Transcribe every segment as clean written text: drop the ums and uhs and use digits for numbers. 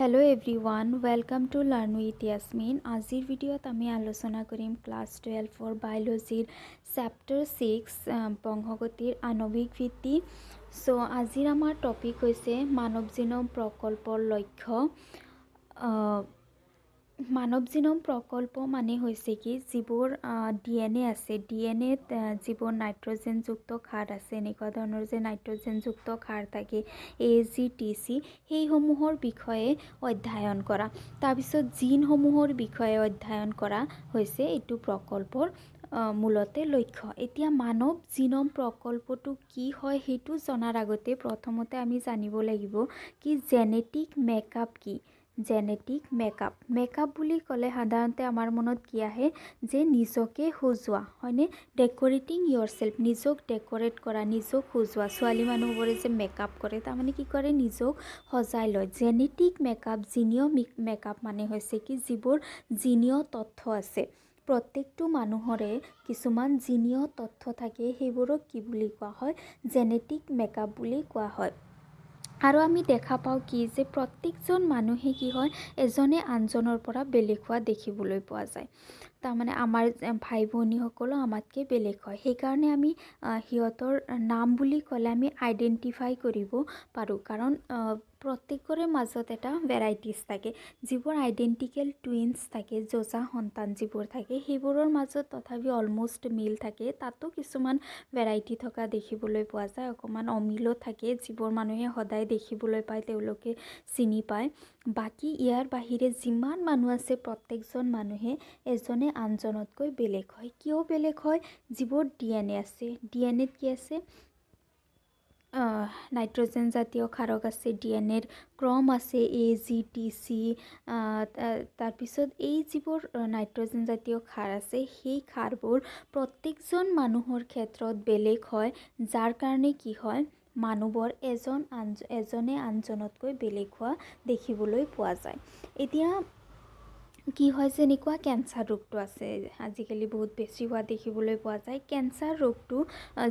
Hello everyone welcome to learn with Yasmin. आजिर भिडिओत आमी आलोचना करिम क्लास 12 बायोलॉजीर चैप्टर 6 बंशगतिर आणविक ভিত্তি। सो आजिर आमार टपिक होइसे मानव जिनोम प्रकल्पर लक्ष्य। मानव जिनोम प्रकल्प माने होइसे कि जिबोर DNA আছে DNA जिबोर नाइट्रोजेनयुक्त क्षार আছে এনেকুৱা ধৰণৰ যে নাইট্ৰজেনযুক্ত ক্ষাৰ থাকে AGTC সেইসমূহৰ বিষয়ে অধ্যয়ন কৰা তাৰপিছত জিনসমূহৰ বিষয়ে অধ্যয়ন কৰা হৈছে এইটো প্ৰকল্পৰ মূলতে লক্ষ্য। এতিয়া মানৱ জিনম প্ৰকল্পটো কি হয় সেইটো জনাৰ আগতে প্ৰথমতে আমি জানিব লাগিব কি জেনেটিক মেকআপ কি। জেনেটিক মেকআপ বুলি ক'লে সাধাৰণতে আমাৰ মনত কি আহে যে নিজকে সজোৱা হয়নে, ডেকৰেটিং ইয়ৰসেল্ফ, নিজক ডেকৰেট কৰা, নিজক সজোৱা। ছোৱালী মানুহবোৰে যে মেকআপ কৰে তাৰমানে কি কৰে, নিজক সজাই লয়। জেনেটিক মেকআপ, জিনীয় মেকআপ মানে হৈছে কি যিবোৰ জিনীয় তথ্য আছে, প্ৰত্যেকটো মানুহৰে কিছুমান জিনীয় তথ্য থাকে, সেইবোৰক কি বুলি কোৱা হয়, জেনেটিক মেকআপ বুলি কোৱা হয়। আৰু আমি দেখা পাওঁ কি যে প্ৰত্যেকজন মানুহে কি হয় এজনে আনজনৰ পৰা বেলেগ হোৱা দেখিবলৈ পোৱা যায়। তাৰমানে আমাৰ ভাই ভনীসকলো আমাতকৈ বেলেগ হয়, সেইকাৰণে আমি সিহঁতৰ নাম বুলি ক'লে আমি আইডেণ্টিফাই কৰিব পাৰোঁ, কাৰণ প্ৰত্যেকৰে মাজত এটা ভেৰাইটিজ থাকে। যিবোৰ আইডেণ্টিকেল টুইনছ থাকে, যৌজা সন্তান যিবোৰ থাকে সেইবোৰৰ মাজত তথাপি অলমষ্ট মিল থাকে, তাতো কিছুমান ভেৰাইটি থকা দেখিবলৈ পোৱা যায়, অকণমান অমিলো থাকে যিবোৰ মানুহে সদায় দেখিবলৈ পায় তেওঁলোকে চিনি পায়। বাকী ইয়াৰ বাহিৰে যিমান মানুহ আছে প্ৰত্যেকজন মানুহে এজনে আনজনতকৈ বেলেগ হয়। কিয় বেলেগ হয়, যিবোৰ DNA আছে, DNAত কি আছে, নাইট্ৰজেন জাতীয় ক্ষাৰক আছে, DNAৰ ক্ৰম আছে AGTC। তাৰপিছত এই যিবোৰ নাইট্ৰজেন জাতীয় ক্ষাৰ আছে সেই ক্ষাৰবোৰ প্ৰত্যেকজন মানুহৰ ক্ষেত্ৰত বেলেগ হয়, যাৰ কাৰণে কি হয় মানুহবোৰ এজনে আনজনতকৈ বেলেগ হোৱা দেখিবলৈ পোৱা যায়। এতিয়া কি হয়, যেনেকুৱা কেঞ্চাৰ ৰোগটো আছে আজিকালি বহুত বেছি হোৱা দেখিবলৈ পোৱা যায়। কেঞ্চাৰ ৰোগটো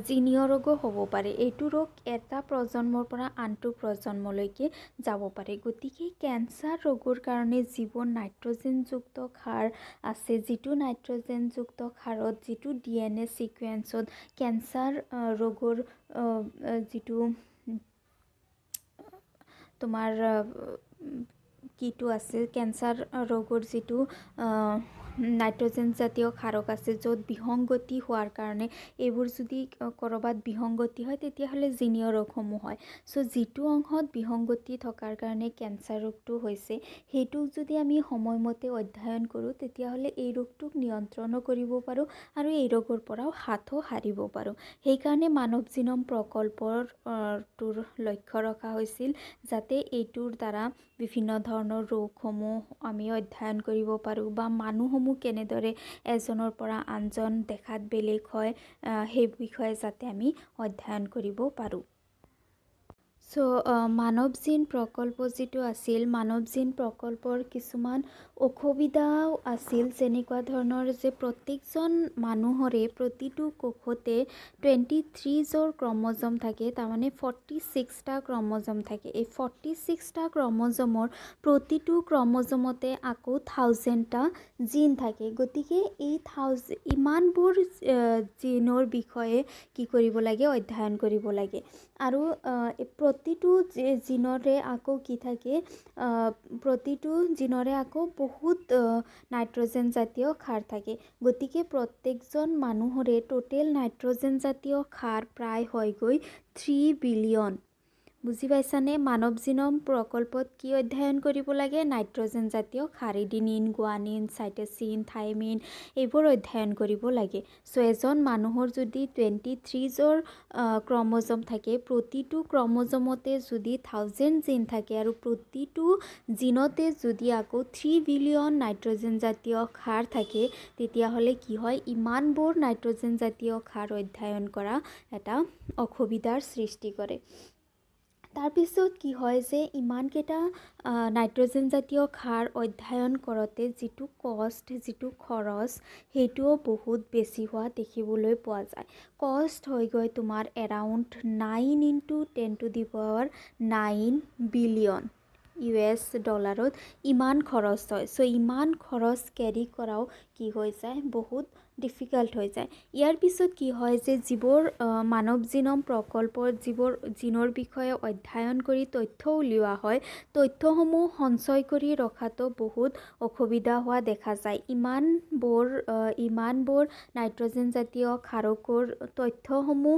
জিনীয় ৰোগো হ'ব পাৰে, এইটো ৰোগ এটা প্ৰজন্মৰ পৰা আনটো প্ৰজন্মলৈকে যাব পাৰে। গতিকে কেঞ্চাৰ ৰোগৰ কাৰণে যিবোৰ নাইট্ৰজেনযুক্ত ক্ষাৰ আছে, যিটো নাইট্ৰজেনযুক্ত ক্ষাৰত যিটো DNA ছিকুৱেন্সত কেঞ্চাৰ ৰোগৰ যিটো তোমাৰ কিটো আছে, কেঞ্চাৰ ৰোগৰ যিটো নাইট্ৰজেন জাতীয় ক্ষাৰক আছে য'ত বিসংগতি হোৱাৰ কাৰণে এইবোৰ যদি ক'ৰবাত বিসংগতি হয় তেতিয়াহ'লে জিনীয় ৰোগসমূহ হয়। চ' যিটো অংশত বিসংগতি থকাৰ কাৰণে কেঞ্চাৰ ৰোগটো হৈছে সেইটোক যদি আমি সময়মতে অধ্যয়ন কৰোঁ তেতিয়াহ'লে এই ৰোগটোক নিয়ন্ত্ৰণো কৰিব পাৰোঁ আৰু এই ৰোগৰ পৰাও হাতো সাৰিব পাৰোঁ। সেইকাৰণে মানৱ জিনম প্ৰকল্পৰ টোৰ লক্ষ্য ৰখা হৈছিল যাতে এইটোৰ দ্বাৰা বিভিন্ন ধৰণৰ ৰোগসমূহ আমি অধ্যয়ন কৰিব পাৰোঁ বা মানুহসমূহ কেনেদৰে এজনৰ পৰা আনজন দেখাত বেলেগ হয় সেই বিষয়ে যাতে আমি অধ্যয়ন কৰিব পাৰোঁ। মানৱ জিন প্ৰকল্প যিটো আছিল, মানৱ জিন প্ৰকল্পৰ কিছুমান অসুবিধাও আছিল, যেনেকুৱা ধৰণৰ যে প্ৰত্যেকজন মানুহৰে প্ৰতিটো কোষতে 23 ক্ৰম'জম থাকে, তাৰমানে 46টা ক্ৰম'জম থাকে। এই 46টা ক্ৰম'জমৰ প্ৰতিটো ক্ৰম'জমতে আকৌ 1000টা জিন থাকে। গতিকে এই ইমানবোৰ জিনৰ বিষয়ে কি কৰিব লাগে, অধ্যয়ন কৰিব লাগে। আৰু প্ৰতিটো জিনৰে আকৌ কি থাকে, প্ৰতিটো জিনৰে আকৌ বহুত নাইট্ৰজেন জাতীয় ক্ষাৰ থাকে। গতিকে প্ৰত্যেকজন মানুহৰে টোটেল নাইট্ৰজেন জাতীয় ক্ষাৰ প্ৰায় হয়গৈ 3 বিলিয়ন। বুজি পাইছানে? মানৱ জিনম প্ৰকল্পত কি অধ্যয়ন কৰিব লাগে, নাইট্ৰজেন জাতীয় ক্ষাৰ, এডিনিন, গুৱানিন, চাইটোচিন, থাইমিন এইবোৰ অধ্যয়ন কৰিব লাগে। চ' এজন মানুহৰ যদি 23 ক্ৰম'জম থাকে, প্ৰতিটো ক্ৰম'জমতে যদি 1000 জিন থাকে আৰু প্ৰতিটো জিনতে যদি আকৌ 3 বিলিয়ন নাইট্ৰজেন জাতীয় ক্ষাৰ থাকে, তেতিয়াহ'লে কি হয়, ইমানবোৰ নাইট্ৰজেন জাতীয় ক্ষাৰ অধ্যয়ন কৰা এটা অসুবিধাৰ সৃষ্টি কৰে। তাৰপিছত কি হয় যে ইমানকেইটা নাইট্ৰজেন জাতীয় ক্ষাৰ অধ্যয়ন কৰোঁতে যিটো কষ্ট, যিটো খৰচ সেইটোও বহুত বেছি হোৱা দেখিবলৈ পোৱা যায়। কষ্ট হৈ গৈ তোমাৰ এৰাউণ্ড 9 × 10⁹ বিলিয়ন। $, ইমান খৰচ হয়। চ' ইমান খৰচ কেৰি কৰাও কি হৈ যায়, বহুত ডিফিকাল্ট হৈ যায়। ইয়াৰ পিছত কি হয় যে যিবোৰ মানৱ জিনম প্ৰকল্পৰ যিবোৰ জিনৰ বিষয়ে অধ্যয়ন কৰি তথ্য উলিওৱা হয়, তথ্যসমূহ সঞ্চয় কৰি ৰখাটো বহুত অসুবিধা হোৱা দেখা যায়। ইমানবোৰ নাইট্ৰজেন জাতীয় ক্ষাৰকৰ তথ্যসমূহ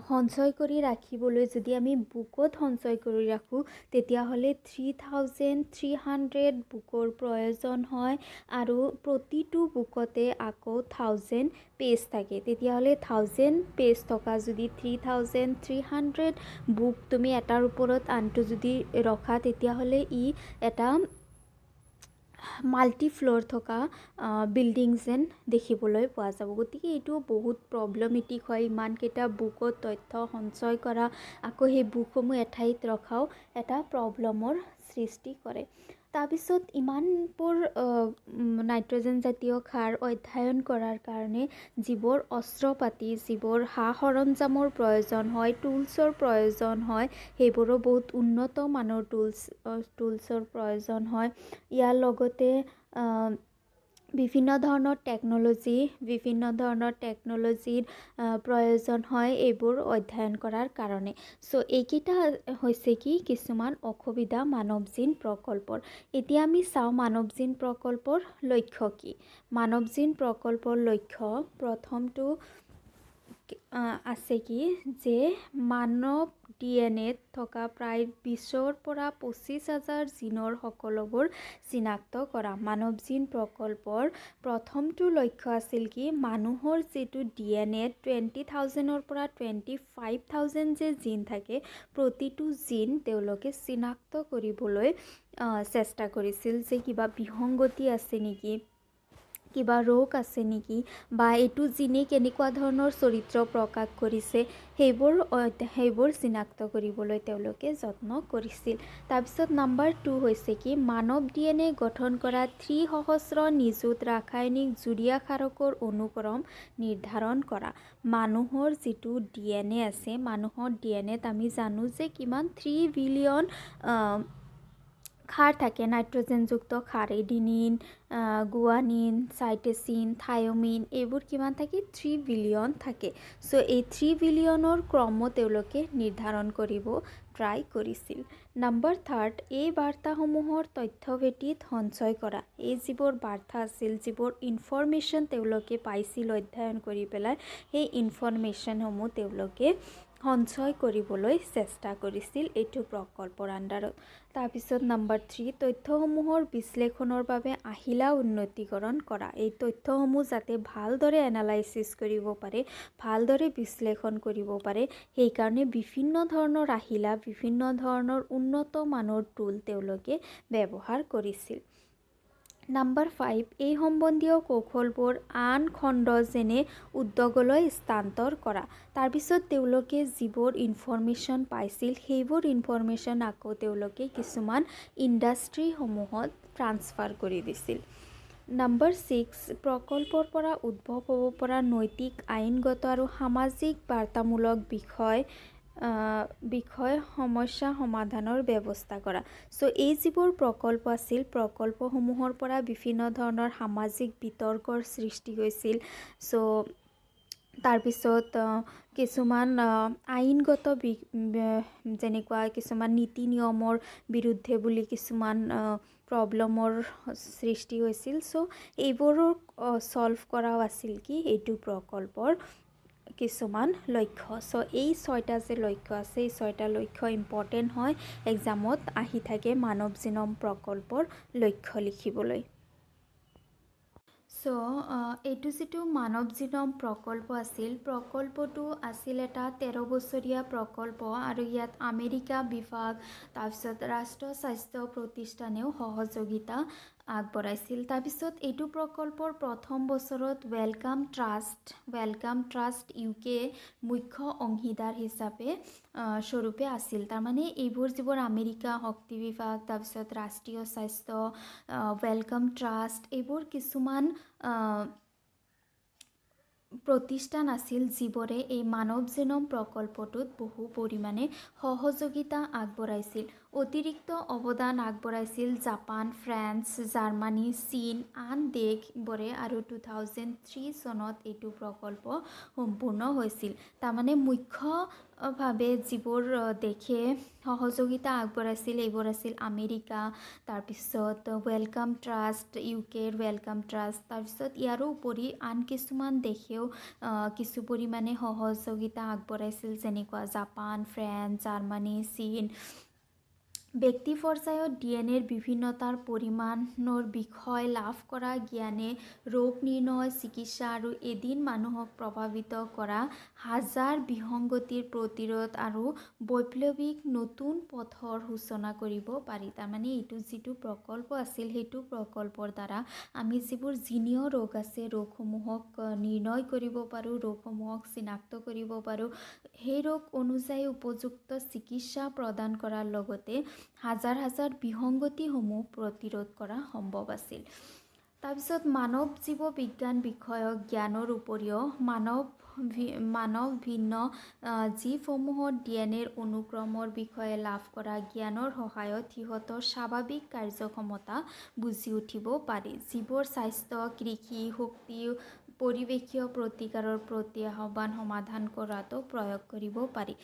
সঞ্চয় কৰি ৰাখিবলৈ যদি আমি বুকত সঞ্চয় কৰি ৰাখোঁ, তেতিয়াহ'লে 3,300 বুকৰ প্ৰয়োজন হয় আৰু প্ৰতিটো বুকতে আকৌ 1000 পেজ থাকে। তেতিয়াহ'লে 1000 পেজ থকা যদি 3,300 বুক তুমি এটাৰ ওপৰত আনটো যদি ৰখা, তেতিয়াহ'লে ই এটা মাল্টি ফ্ল'ৰ থকা বিল্ডিং যেন দেখিবলৈ পোৱা যাব। গতিকে এইটো বহুত প্ৰব্লেমেটিক হয়। ইমানকেইটা বুকত তথ্য সঞ্চয় কৰা, আকৌ সেই বুকসমূহ এঠাইত ৰখাও এটা প্ৰব্লেমৰ সৃষ্টি কৰে। তাৰপিছত ইমানবোৰ নাইট্ৰজেন জাতীয় ক্ষাৰ অধ্যয়ন কৰাৰ কাৰণে যিবোৰ অস্ত্ৰপাতি, যিবোৰ সা সৰঞ্জামৰ প্ৰয়োজন হয়, টুলছৰ প্ৰয়োজন হয়, সেইবোৰো বহুত উন্নত মানৰ টুলছৰ প্ৰয়োজন হয়। ইয়াৰ লগতে বিভিন্ন ধৰণৰ টেকন'লজিৰ প্ৰয়োজন হয় এইবোৰ অধ্যয়ন কৰাৰ কাৰণে। চ' এইকেইটা হৈছে কি কিছুমান অসুবিধা মানৱ জিন প্ৰকল্পৰ। এতিয়া আমি চাওঁ মানৱ জিন প্ৰকল্পৰ লক্ষ্য কি। মানৱ জিন প্ৰকল্পৰ লক্ষ্য প্ৰথমটো আছে কি যে মানৱ DNA-ত থকা প্ৰায় 20,000 পৰা 25,000 জিনৰ সকলোবোৰ চিনাক্ত কৰা। মানৱ জিন প্ৰকল্পৰ প্ৰথমটো লক্ষ্য আছিল কি মানুহৰ যিটো DNA-ত 20,000-ৰ পৰা 25,000 যে জিন থাকে, প্ৰতিটো জিন তেওঁলোকে চিনাক্ত কৰিবলৈ চেষ্টা কৰিছিল যে কিবা বিসংগতি আছে নেকি, কিবা ৰোগ আছে নেকি, বা এইটো জিনে কেনেকুৱা ধৰণৰ চৰিত্ৰ প্ৰকাশ কৰিছে, সেইবোৰ চিনাক্ত কৰিবলৈ তেওঁলোকে যত্ন কৰিছিল। তাৰপিছত নাম্বাৰ 2 হৈছে কি মানৱ DNA গঠন কৰা 3,000 নিযুত ৰাসায়নিক যুৰীয়া ক্ষাৰকৰ অনুক্ৰম নিৰ্ধাৰণ কৰা। মানুহৰ যিটো DNA আছে, মানুহৰ DNA-ত আমি জানো যে কিমান 3 বিলিয়ন ক্ষাৰ থাকে, নাইট্ৰজেনযুক্ত ক্ষাৰ, এডিনিন, গুৱানিন, চাইটেচিন, থায়মিন, এইবোৰ কিমান থাকে 3 বিলিয়ন থাকে। চ' এই 3 বিলিয়নৰ ক্ৰমো তেওঁলোকে নিৰ্ধাৰণ কৰিব ট্ৰাই কৰিছিল। নাম্বাৰ 3, এই বাৰ্তাসমূহৰ তথ্যভেটিত সঞ্চয় কৰা। এই যিবোৰ বাৰ্তা আছিল, যিবোৰ ইনফৰমেশ্যন তেওঁলোকে পাইছিল অধ্যয়ন কৰি পেলাই, সেই ইনফৰমেশ্যনসমূহ তেওঁলোকে সঞ্চয় কৰিবলৈ চেষ্টা কৰিছিল এইটো প্ৰকল্পৰ আণ্ডাৰত। তাৰপিছত নাম্বাৰ 3, তথ্যসমূহৰ বিশ্লেষণৰ বাবে আহিলা উন্নতিকৰণ কৰা। এই তথ্যসমূহ যাতে ভালদৰে এনালাইচিছ কৰিব পাৰে, ভালদৰে বিশ্লেষণ কৰিব পাৰে, সেইকাৰণে বিভিন্ন ধৰণৰ আহিলা, বিভিন্ন ধৰণৰ উন্নত মানৰ টুল তেওঁলোকে ব্যৱহাৰ কৰিছিল। নাম্বাৰ 5, এই সম্বন্ধীয় কৌশলবোৰ আন খণ্ড যেনে উদ্যোগলৈ স্থানান্তৰ কৰা। তাৰপিছত তেওঁলোকে যিবোৰ ইনফৰমেশ্যন পাইছিল, সেইবোৰ ইনফৰমেশ্যন আকৌ তেওঁলোকে কিছুমান ইণ্ডাষ্ট্ৰীসমূহত ট্ৰান্সফাৰ কৰি দিছিল। নাম্বাৰ 6, প্ৰকল্পৰ পৰা উদ্ভৱ হ'ব পৰা নৈতিক, আইনগত আৰু সামাজিক বাৰ্তামূলক বিষয় সমস্যা সমাধানৰ ব্যৱস্থা কৰা। চ' এই যিবোৰ প্ৰকল্প আছিল, প্ৰকল্পসমূহৰ পৰা বিভিন্ন ধৰণৰ সামাজিক বিতৰ্কৰ সৃষ্টি হৈছিল। চ' তাৰপিছত কিছুমান আইনগত যেনেকুৱা কিছুমান নীতি নিয়মৰ বিৰুদ্ধে বুলি কিছুমান প্ৰব্লেমৰ সৃষ্টি হৈছিল। চ' এইবোৰক ছল্ভ কৰাও আছিল কি এইটো প্ৰকল্পৰ কিছুমান লক্ষ্য। চ' এই 6টা যে লক্ষ্য আছে, এই 6টা লক্ষ্য ইম্পৰ্টেণ্ট হয়, এক্সামত আহি থাকে মানৱ জিনম প্ৰকল্পৰ লক্ষ্য লিখিবলৈ। চ' এইটো যিটো মানৱ জিনম প্ৰকল্প আছিল, প্ৰকল্পটো আছিল এটা 13 বছৰীয়া প্ৰকল্প আৰু ইয়াত আমেৰিকা বিভাগ, তাৰপিছত ৰাষ্ট্ৰীয় স্বাস্থ্য প্ৰতিষ্ঠানেও সহযোগিতা আগবঢ়াইছিল। তাৰপিছত এইটো প্ৰকল্পৰ প্ৰথম বছৰত ৱেলকাম ট্ৰাষ্ট UK মুখ্য অংশীদাৰ হিচাপে স্বৰূপে আছিল। তাৰমানে এইবোৰ যিবোৰ আমেৰিকা শক্তি বিভাগ, তাৰপিছত ৰাষ্ট্ৰীয় স্বাস্থ্য, ৱেলকাম ট্ৰাষ্ট, এইবোৰ কিছুমান প্ৰতিষ্ঠান আছিল যিবোৰে এই মানৱ জিনম প্ৰকল্পটোত বহু পৰিমাণে সহযোগিতা আগবঢ়াইছিল। অতিৰিক্ত অৱদান আগবঢ়াইছিল জাপান, ফ্ৰান্স, জাৰ্মানী, চীন, আন দেশবোৰে আৰু 2003 চনত এইটো প্ৰকল্প সম্পূৰ্ণ হৈছিল। তাৰমানে মুখ্যভাৱে যিবোৰ দেশে সহযোগিতা আগবঢ়াইছিল এইবোৰ আছিল আমেৰিকা, তাৰপিছত ৱেলকাম ট্ৰাষ্ট, ইউকেৰ ৱেলকাম ট্ৰাষ্ট, তাৰপিছত ইয়াৰো উপৰি আন কিছুমান দেশেও কিছু পৰিমাণে সহযোগিতা আগবঢ়াইছিল, যেনেকুৱা জাপান, ফ্ৰান্স, জাৰ্মানী, চীন। ব্যক্তি পৰ্যায়ত ডিএনএৰ বিভিন্নতাৰ পৰিমাণৰ বিষয়ে লাভ কৰা জ্ঞানে ৰোগ নিৰ্ণয়, চিকিৎসা আৰু এদিন মানুহক প্ৰভাৱিত কৰা হাজাৰ বিসংগতিৰ প্ৰতিৰোধ আৰু বৈপ্লৱিক নতুন পথৰ সূচনা কৰিব পাৰি। তাৰমানে এইটো যিটো প্ৰকল্প আছিল সেইটো প্ৰকল্পৰ দ্বাৰা আমি যিবোৰ জিনীয় ৰোগ আছে ৰোগসমূহক নিৰ্ণয় কৰিব পাৰোঁ, ৰোগসমূহক চিনাক্ত কৰিব পাৰোঁ, সেই ৰোগ অনুযায়ী উপযুক্ত চিকিৎসা প্ৰদান কৰাৰ লগতে হাজাৰ হাজাৰ বিসংগতিসমূহ প্ৰতিৰোধ কৰা সম্ভৱ আছিল। তাৰপিছত মানৱ জীৱ বিজ্ঞান বিষয়ক জ্ঞানৰ উপৰিও মানৱ ভিন্ন জীৱসমূহৰ ডিএনএৰ অনুক্ৰমৰ বিষয়ে লাভ কৰা জ্ঞানৰ সহায়ত সিহঁতৰ স্বাভাৱিক কাৰ্যক্ষমতা বুজি উঠিব পাৰি। যিবোৰ স্বাস্থ্য, কৃষি, শক্তি, পৰিৱেশীয় প্ৰতিকাৰৰ প্ৰতি আহ্বান সমাধান কৰাটো প্ৰয়োগ কৰিব পাৰি।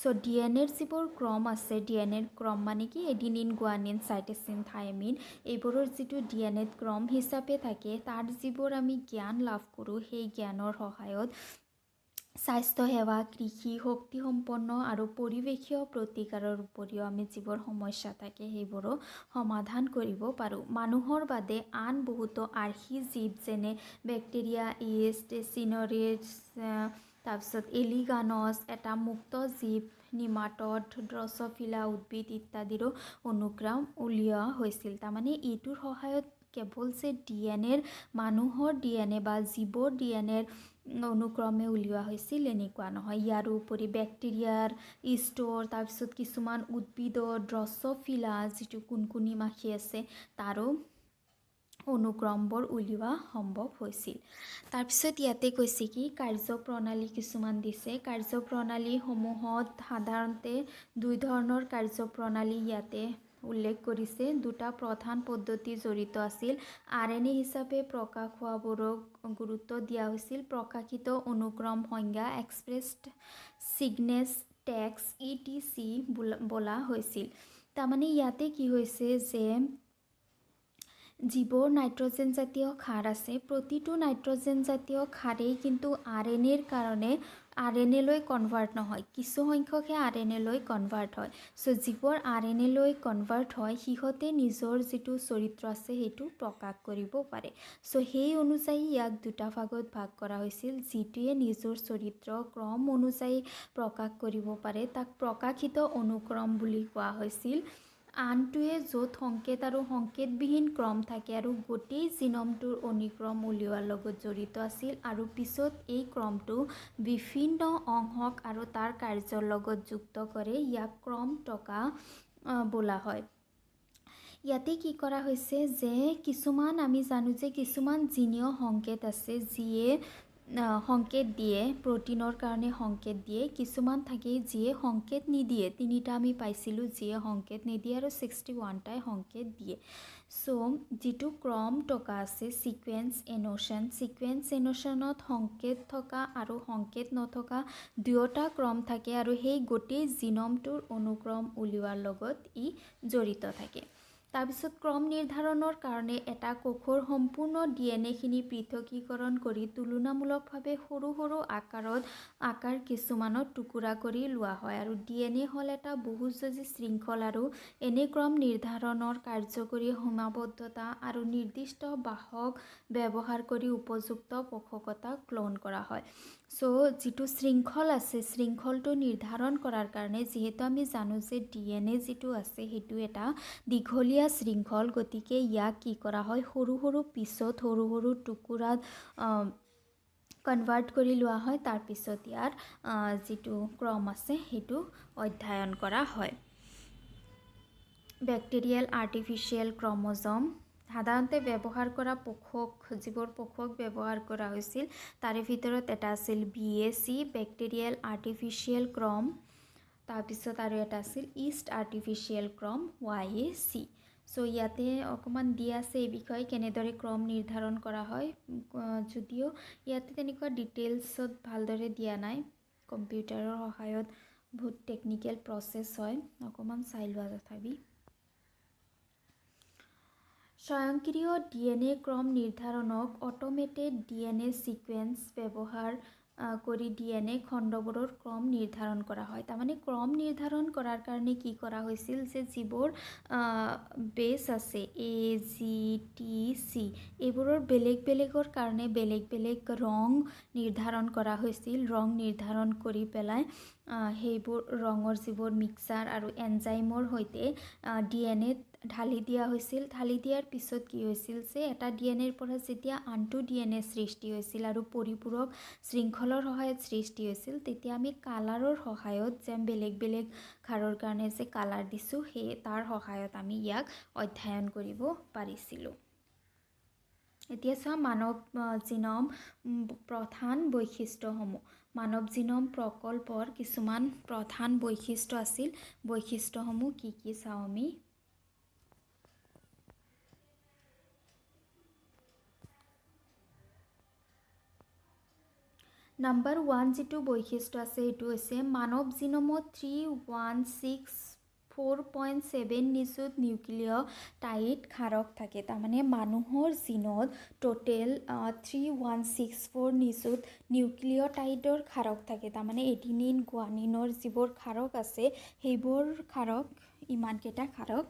চ' ডিএনএৰ যিবোৰ ক্ৰম আছে, ডিএনএৰ ক্ৰম মানে কি এডিনিন, গুৱানিন, চাইটোচিন, থাইমিন, এইবোৰৰ যিটো ডিএনএত ক্ৰম হিচাপে থাকে তাৰ যিবোৰ আমি জ্ঞান লাভ কৰোঁ সেই জ্ঞানৰ সহায়ত স্বাস্থ্যসেৱা, কৃষি, শক্তিসম্পন্ন আৰু পৰিৱেশীয় প্ৰতিকাৰৰ উপৰিও আমি যিবোৰ সমস্যা থাকে সেইবোৰো সমাধান কৰিব পাৰোঁ। মানুহৰ বাদে আন বহুতো আৰ্হি জীৱ যেনে বেক্টেৰিয়া, ইষ্ট, চিনৰিজ, তাৰপিছত এলিগানছ, এটা মুক্ত জীৱ, নিমাটড, ড্ৰছফিলা উদ্ভিদ ইত্যাদিৰো অনুক্ৰম উলিওৱা হৈছিল। তাৰমানে এইটোৰ সহায়ত কেৱল যে ডিএনএৰ মানুহৰ ডিএনএ বা জীৱৰ ডিএনএৰ অনুক্ৰমে উলিওৱা হৈছিল এনেকুৱা নহয়। ইয়াৰ উপৰি বেক্টেৰিয়াৰ, ইষ্টৰ, তাৰপিছত কিছুমান উদ্ভিদৰ, ড্ৰছফিলা যিটো কুনকুনি মাখি আছে তাৰো অনুক্ৰমবোৰ উলিওৱা সম্ভৱ হৈছিল। তাৰপিছত ইয়াতে কৈছে কি কাৰ্যপ্ৰণালী কিছুমান দিছে। কাৰ্যপ্ৰণালীসমূহত সাধাৰণতে দুই ধৰণৰ কাৰ্যপ্ৰণালী ইয়াতে উল্লেখ কৰিছে। দুটা প্ৰধান পদ্ধতি জড়িত আছিল। RNA হিচাপে প্ৰকাশ হোৱাবোৰক গুৰুত্ব দিয়া হৈছিল। প্ৰকাশিত অনুক্ৰম সংজ্ঞা এক্সপ্ৰেছড ছিগনেছ টেক্স ETC বোলা হৈছিল। তাৰমানে ইয়াতে কি হৈছে যে যিবোৰ নাইট্ৰজেন জাতীয় ক্ষাৰ আছে প্ৰতিটো নাইট্ৰজেন জাতীয় ক্ষাৰেই কিন্তু RNAৰ কাৰণে RNAলৈ কনভাৰ্ট নহয়, কিছু সংখ্যকহে RNAলৈ কনভাৰ্ট হয়। চ' যিবোৰ RNAলৈ কনভাৰ্ট হয় সিহঁতে নিজৰ যিটো চৰিত্ৰ আছে সেইটো প্ৰকাশ কৰিব পাৰে। চ' সেই অনুযায়ী ইয়াক দুটা ভাগত ভাগ কৰা হৈছিল। যিটোৱে নিজৰ চৰিত্ৰ ক্ৰম অনুযায়ী প্ৰকাশ কৰিব পাৰে তাক প্ৰকাশিত অনুক্ৰম বুলি কোৱা হৈছিল। আনটোৱে য'ত সংকেত আৰু সংকেতবিহীন ক্ৰম থাকে আৰু গোটেই জিনমটোৰ অনুক্ৰম উলিওৱাৰ লগত জড়িত আছিল আৰু পিছত এই ক্ৰমটো বিভিন্ন অংশক আৰু তাৰ কাৰ্যৰ লগত যুক্ত কৰে, ইয়াক ক্ৰম টকা বোলা হয়। ইয়াতে কি কৰা হৈছে যে কিছুমান আমি জানো যে কিছুমান জিনীয় সংকেত আছে যিয়ে সংকেত দিয়ে, প্ৰটিনৰ কাৰণে সংকেত দিয়ে। কিছুমান থাকে যিয়ে সংকেত নিদিয়ে, তিনিটা আমি পাইছিলোঁ যিয়ে সংকেত নিদিয়ে আৰু 61টাই সংকেত দিয়ে। চ' যিটো ক্ৰম টকা আছে ছিকুৱেন্স এন'শ্যনত সংকেত থকা আৰু সংকেত নথকা দুয়োটা ক্ৰম থাকে আৰু সেই গোটেই জিনমটোৰ অনুক্ৰম উলিওৱাৰ লগত ই জড়িত থাকে। তাৰপিছত ক্ৰম নিৰ্ধাৰণৰ কাৰণে এটা কোষৰ সম্পূৰ্ণ ডিএনএখিনি পৃথকীকৰণ কৰি তুলনামূলকভাৱে সৰু সৰু আকাৰ কিছুমানত টুকুৰা কৰি লোৱা হয় আৰু ডিএনএ হ'ল এটা বহুযুজী শৃংখল আৰু এনে ক্ৰম নিৰ্ধাৰণৰ কাৰ্যকৰী সীমাবদ্ধতা আৰু নিৰ্দিষ্ট বাহক ব্যৱহাৰ কৰি উপযুক্ত পোষকতা ক্লোন কৰা হয়। চ' যিটো শৃংখল আছে শৃংখলটো নিৰ্ধাৰণ কৰাৰ কাৰণে যিহেতু আমি জানো যে ডিএনএ যিটো আছে সেইটো এটা দীঘলীয়া শৃংখল, গতিকে ইয়াক কি কৰা হয় সৰু সৰু পিছত সৰু সৰু টুকুৰাত কনভাৰ্ট কৰি লোৱা হয়। তাৰপিছত ইয়াৰ যিটো ক্ৰম আছে সেইটো অধ্যয়ন কৰা হয়। বেক্টেৰিয়েল আৰ্টিফিচিয়েল ক্ৰম'জম সাধাৰণতে ব্যৱহাৰ কৰা যিবোৰ পোষক ব্যৱহাৰ কৰা হৈছিল তাৰে ভিতৰত এটা আছিল BAC বেক্টেৰিয়েল আৰ্টিফিচিয়েল ক্ৰম, তাৰপিছত আৰু এটা আছিল ইষ্ট আৰ্টিফিচিয়েল ক্ৰম YAC। চ' ইয়াতে অকণমান দিয়া আছে এই বিষয়ে কেনেদৰে ক্ৰম নিৰ্ধাৰণ কৰা হয়, যদিও ইয়াতে তেনেকুৱা ডিটেইলছত ভালদৰে দিয়া নাই। কম্পিউটাৰৰ সহায়ত বহুত টেকনিকেল প্ৰচেছ হয়, অকণমান চাই লোৱা তথাপি। স্বয়ংক্ৰিয় DNA ক্ৰম নিৰ্ধাৰণক অট'মেটেড DNA ছিকুৱেন্স ব্যৱহাৰ কৰি DNA খণ্ডবোৰৰ ক্ৰম নিৰ্ধাৰণ কৰা হয়। তাৰমানে ক্ৰম নিৰ্ধাৰণ কৰাৰ কাৰণে কি কৰা হৈছিল যে যিবোৰ বেছ আছে AGTC এইবোৰৰ বেলেগ বেলেগৰ কাৰণে বেলেগ বেলেগ ৰং নিৰ্ধাৰণ কৰা হৈছিল। ৰং নিৰ্ধাৰণ কৰি পেলাই সেইবোৰ ৰঙৰ যিবোৰ মিক্সাৰ আৰু এনজাইমৰ সৈতে DNA ঢালি দিয়া হৈছিল। ঢালি দিয়াৰ পিছত কি হৈছিল যে এটা DNAৰ পৰা যেতিয়া আনটো DNA সৃষ্টি হৈছিল আৰু পৰিপূৰক শৃংখলৰ সহায়ত সৃষ্টি হৈছিল, তেতিয়া আমি কালাৰৰ সহায়ত যে বেলেগ বেলেগ ক্ষাৰৰ কাৰণে যে কালাৰ দিছোঁ সেই তাৰ সহায়ত আমি ইয়াক অধ্যয়ন কৰিব পাৰিছিলোঁ। এতিয়া চাওঁ মানৱ জিনম প্ৰধান বৈশিষ্ট্যসমূহ। মানৱ জিনম প্ৰকল্পৰ কিছুমান প্ৰধান বৈশিষ্ট্য আছিল। বৈশিষ্ট্যসমূহ কি কি চাওঁ আমি। নাম্বাৰ 1 যিটো বৈশিষ্ট্য আছে সেইটো হৈছে মানৱ জিনমত 3164.7 নিযুত নিউক্লিঅ'টাইড ক্ষাৰক থাকে। তাৰমানে মানুহৰ জিনত টোটেল 3164 নিযুত নিউক্লিঅ'টাইডৰ ক্ষাৰক থাকে। তাৰমানে এডিনিন গুৱানিনৰ যিবোৰ ক্ষাৰক আছে সেইবোৰ ক্ষাৰক ইমানকেইটা ক্ষাৰক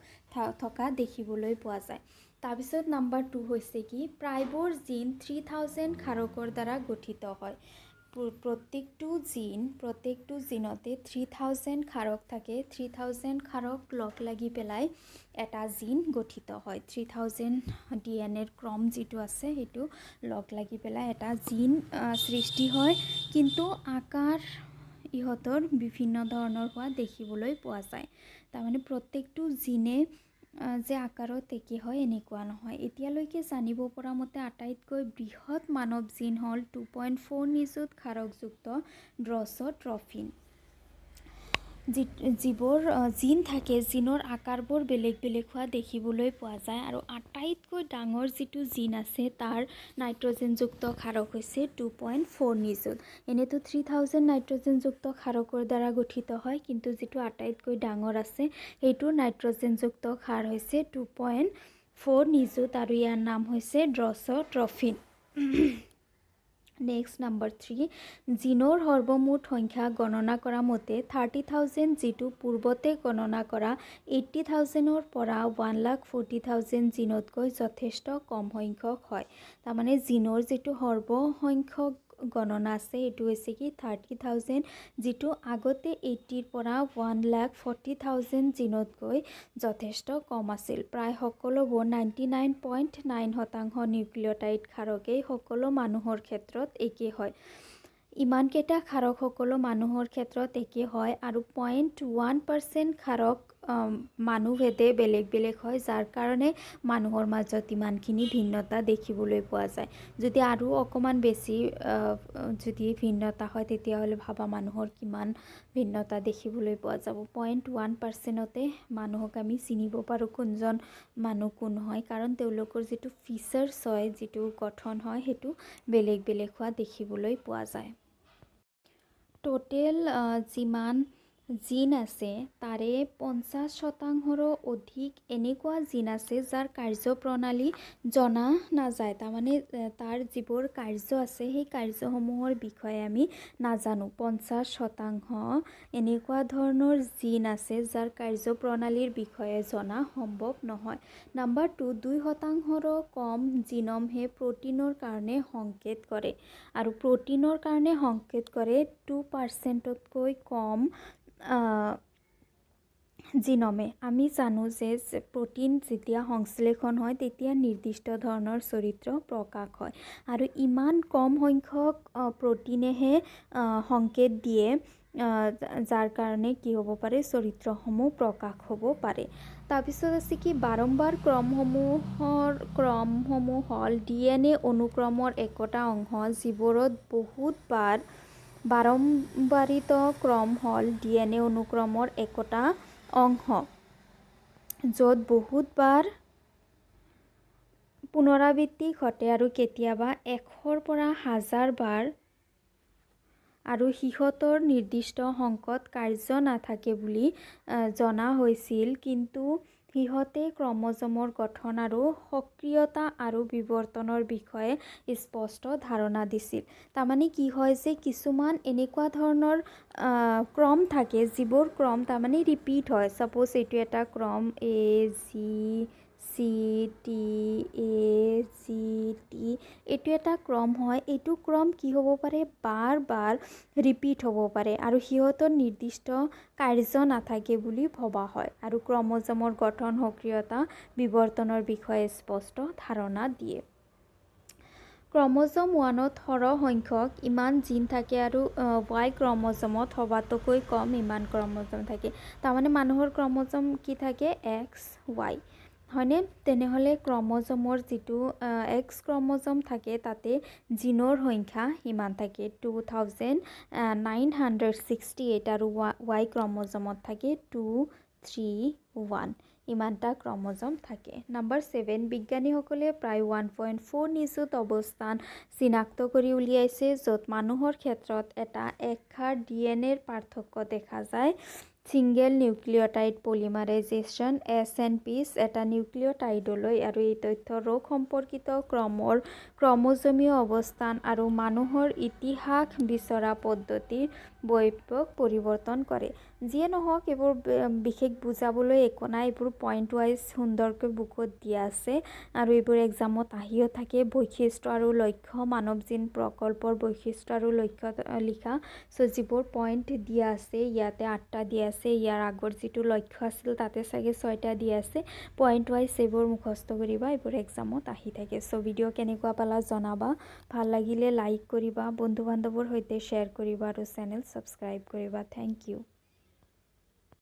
থকা দেখিবলৈ পোৱা যায়। তাৰপিছত নাম্বাৰ 2 হৈছে কি প্ৰায়বোৰ জিন 3000 ক্ষাৰকৰ দ্বাৰা গঠিত হয়। প্ৰত্যেকটো জিনতে 3000 ক্ষাৰক থাকে। 3000 ক্ষাৰক লগ লাগি পেলাই এটা জিন গঠিত হয়। 3000 DNAৰ ক্ৰম যিটো আছে সেইটো লগ লাগি পেলাই এটা জিন সৃষ্টি হয়, কিন্তু আকাৰ ইহঁতৰ বিভিন্ন ধৰণৰ হোৱা দেখিবলৈ পোৱা যায়। তাৰমানে প্ৰত্যেকটো জিনে যে আকাৰত একে হয় এনেকুৱা নহয়। এতিয়ালৈকে জানিব পৰা মতে আটাইতকৈ বৃহৎ মানৱ জিন হ'ল 2.4 নিযুত ক্ষাৰকযুক্ত ড্ৰছ'ট্ৰফিন। যিবোৰ জিন থাকে জিনৰ আকাৰবোৰ বেলেগ বেলেগ হোৱা দেখিবলৈ পোৱা যায়। আৰু আটাইতকৈ ডাঙৰ যিটো জিন আছে তাৰ নাইট্ৰজেনযুক্ত ক্ষাৰক হৈছে 2.4 নিযুত। এনেতো 3000 নাইট্ৰজেনযুক্ত ক্ষাৰকৰ দ্বাৰা গঠিত হয়, কিন্তু যিটো আটাইতকৈ ডাঙৰ আছে সেইটোৰ নাইট্ৰজেনযুক্ত ক্ষাৰ হৈছে 2.4 নিযুত আৰু ইয়াৰ নাম হৈছে ড্ৰছ'ট্ৰফিন। নেক্সট নাম্বাৰ 3 জিনৰ সৰ্বমুঠ সংখ্যা গণনা কৰা মতে 30,000 যিটো পূৰ্বতে গণনা কৰা 80,000ৰ পৰা 1,40,000 জিনতকৈ যথেষ্ট কম সংখ্যক হয়। তাৰমানে জিনৰ যিটো সৰ্বসংখ্যক গণনা আছে এইটো হৈছে কি 30,000, যিটো আগতে 80ৰ পৰা 1,40,000 জিনতকৈ যথেষ্ট কম আছিল। প্ৰায় সকলোবোৰ 99.9% নিউক্লিঅ'টাইড ক্ষাৰকেই সকলো মানুহৰ ক্ষেত্ৰত একে হয়। ইমানকেইটা ক্ষাৰক সকলো মানুহৰ ক্ষেত্ৰত একে হয় আৰু 0.1% ক্ষাৰক মানুহভেদে বেলেগ বেলেগ হয়, যাৰ কাৰণে মানুহৰ মাজত ইমানখিনি ভিন্নতা দেখিবলৈ পোৱা যায়। যদি আৰু অকণমান বেছি যদি ভিন্নতা হয় তেতিয়াহ'লে ভাবা মানুহৰ কিমান ভিন্নতা দেখিবলৈ পোৱা যাব। 0.1%তে মানুহক আমি চিনিব পাৰোঁ কোনজন মানুহ কোন হয়, কাৰণ তেওঁলোকৰ যিটো ফিচাৰ্ছ হয়, যিটো গঠন হয় সেইটো বেলেগ বেলেগ হোৱা দেখিবলৈ পোৱা যায়। টোটেল যিমান জিন আছে তাৰে 50%ৰো অধিক এনেকুৱা জিন আছে যাৰ কাৰ্যপ্ৰণালী জনা নাযায়। তাৰমানে তাৰ যিবোৰ কাৰ্য আছে সেই কাৰ্যসমূহৰ বিষয়ে আমি নাজানো। 50% এনেকুৱা ধৰণৰ জিন আছে যাৰ কাৰ্যপ্ৰণালীৰ বিষয়ে জনা সম্ভৱ নহয়। নাম্বাৰ 2 2%ৰো কম জিনমহে প্ৰটিনৰ কাৰণে সংকেত কৰে, আৰু প্ৰটিনৰ কাৰণে সংকেত কৰে 2%তকৈ কম জিনমে। আমি জানো যে প্ৰটিন যেতিয়া সংশ্লেষণ হয় তেতিয়া নিৰ্দিষ্ট ধৰণৰ চৰিত্ৰ প্ৰকাশ হয়, আৰু ইমান কম সংখ্যক প্ৰটিনেহে সংকেত দিয়ে, যাৰ কাৰণে কি হ'ব পাৰে চৰিত্ৰসমূহ প্ৰকাশ হ'ব পাৰে। তাৰপিছত আছে কি বাৰম্বাৰ ক্ৰমসমূহ হ'ল DNA অনুক্ৰমৰ একোটা অংশ যিবোৰত বহুতবাৰ বাৰম্বাৰিত ক্ৰম হ'ল DNA অনুক্ৰমৰ একোটা অংশ য'ত বহুতবাৰ পুনৰাবৃত্তি ঘটে আৰু কেতিয়াবা 100ৰ পৰা 1000 বাৰ আৰু সিহঁতৰ নিৰ্দিষ্ট সংকট কাৰ্য নাথাকে বুলি জনা হৈছিল কিন্তু সিহঁতে ক্ৰমজমৰ গঠন আৰু সক্ৰিয়তা আৰু বিৱৰ্তনৰ বিষয়ে স্পষ্ট ধাৰণা দিছিল। তাৰমানে কি হয় যে কিছুমান এনেকুৱা ধৰণৰ ক্ৰম থাকে যিবোৰ ক্ৰম তাৰমানে ৰিপিট হয়। ছাপ'জ এইটো এটা ক্ৰম AGCT এইটো এটা ক্ৰম হয়। এইটো ক্ৰম কি হ'ব পাৰে বাৰ বাৰ ৰিপিট হ'ব পাৰে আৰু সিহঁতৰ নিৰ্দিষ্ট কাৰ্য নাথাকে বুলি ভবা হয় আৰু ক্ৰমজমৰ গঠন সক্ৰিয়তা বিৱৰ্তনৰ বিষয়ে স্পষ্ট ধাৰণা দিয়ে। ক্ৰমজম 1ত সৰহ সংখ্যক ইমান জিন থাকে আৰু Y ক্ৰমজমত সবাতোকৈ কম ইমান ক্ৰমজম থাকে। তাৰমানে মানুহৰ ক্ৰমজম কি থাকে XY হয়নে? তেনেহ'লে ক্ৰমজমৰ যিটো X ক্ৰমজম থাকে তাতে জিনৰ সংখ্যা ইমান থাকে 2968 আৰু Y ক্ৰমজমত থাকে 231 ইমানটা ক্ৰমজম থাকে। নম্বৰ 7 বিজ্ঞানীসকলে প্ৰায় 1.4 নিযুত অৱস্থান চিনাক্ত কৰি উলিয়াইছে য'ত মানুহৰ ক্ষেত্ৰত এটা একাষাৰ DNAৰ পাৰ্থক্য দেখা যায়। ছিংগেল নিউক্লিঅ'টাইড পলিমাৰাইজেশ্যন SNPs এটা নিউক্লিঅ'টাইডলৈ আৰু এই তথ্য ৰোগ সম্পৰ্কিত ক্ৰমজমীয় অৱস্থান আৰু মানুহৰ ইতিহাস বিচৰা পদ্ধতিৰ বৈপ্লৱিক পৰিৱৰ্তন কৰে। যিয়ে নহওক এইবোৰ বিশেষ বুজাবলৈ একো নাই, এইবোৰ পইণ্ট ৱাইজ সুন্দৰকৈ বুকত দিয়া আছে আৰু এইবোৰ এক্সামত আহিও থাকে। বৈশিষ্ট্য আৰু লক্ষ্য মানৱ জিন প্ৰকল্পৰ বৈশিষ্ট্য আৰু লক্ষ্য লিখা। চ' যিবোৰ পইণ্ট দিয়া আছে ইয়াতে 8টা দিয়া আছে, ইয়াৰ আগৰ যিটো লক্ষ্য আছিল তাতে চাগে 6টা দিয়া আছে। পইণ্ট ৱাইজ এইবোৰ মুখস্থ কৰিবা, এইবোৰ এক্সামত আহি থাকে। চ' ভিডিঅ' কেনেকুৱা পালা জনাবা, ভাল লাগিলে লাইক কৰিবা, বন্ধু বান্ধৱৰ সৈতে শ্বেয়াৰ কৰিবা আৰু চেনেল ছাবস্ক্ৰাইব কৰিবা। Thank U.